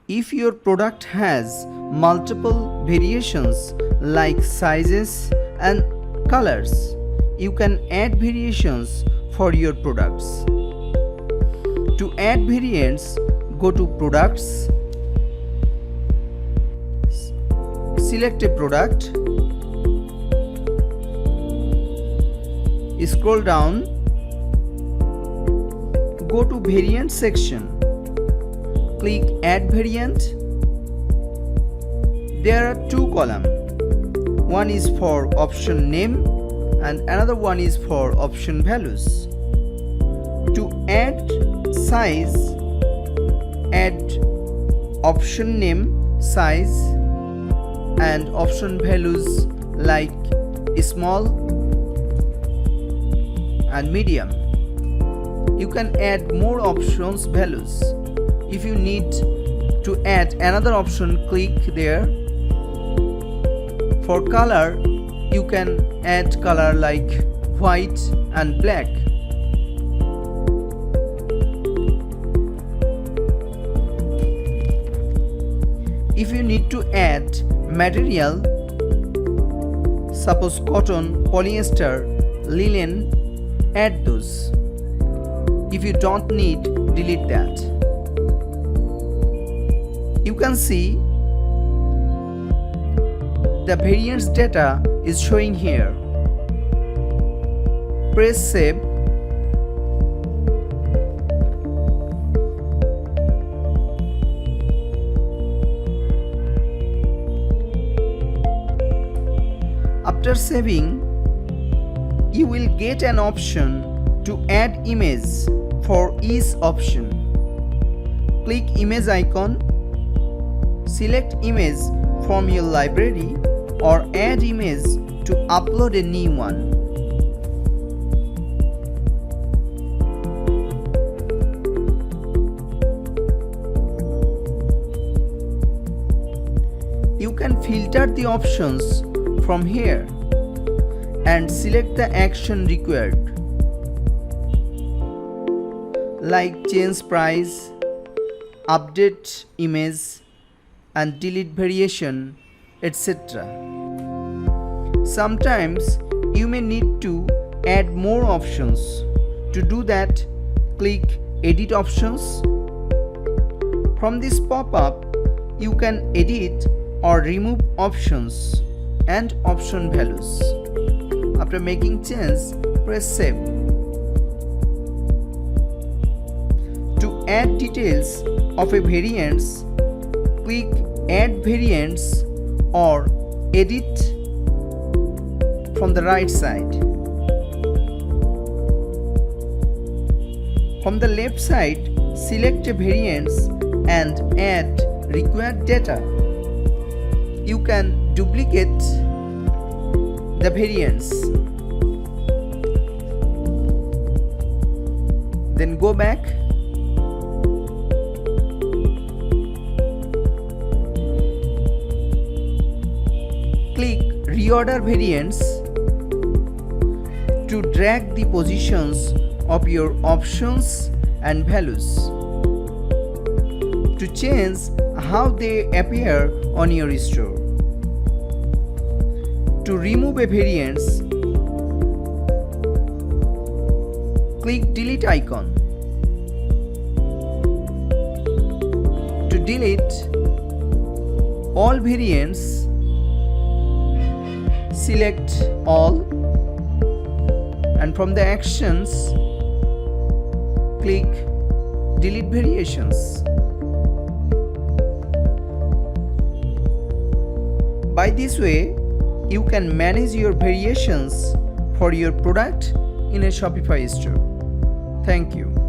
If your product has multiple variations like sizes and colors, you can add variations for your products. To add variants, go to Products, select a product, scroll down, go to Variant section, click Add Variant. There are two columns. One is for option name and another one is for option values. To add size, add option name, size and option values like small and medium. You can add more options values. If you need to add another option, click there. For color, you can add color like white and black. If you need to add material, suppose cotton, polyester, linen, add those. If you don't need, delete that. You can see the variants data is showing here. Press save. After saving, you will get an option to add image for each option. Click image icon, select image from your library or add image to upload a new one. You can filter the options from here and select the action required, like change price, update image and delete variation, etc. Sometimes you may need to add more options. To do that, click Edit Options. From this pop-up, you can edit or remove options and option values. After making change, press save. To add details of a variants, click Add Variants or Edit from the right side. From the left side, select a variants and add required data. You can duplicate the variants. Then go back. Click Reorder Variants to drag the positions of your options and values, to change how they appear on your store. To remove a variance, click Delete icon. To delete all variants, select All and from the actions, click Delete Variations. By this way, you can manage your variations for your product in a Shopify store. Thank you.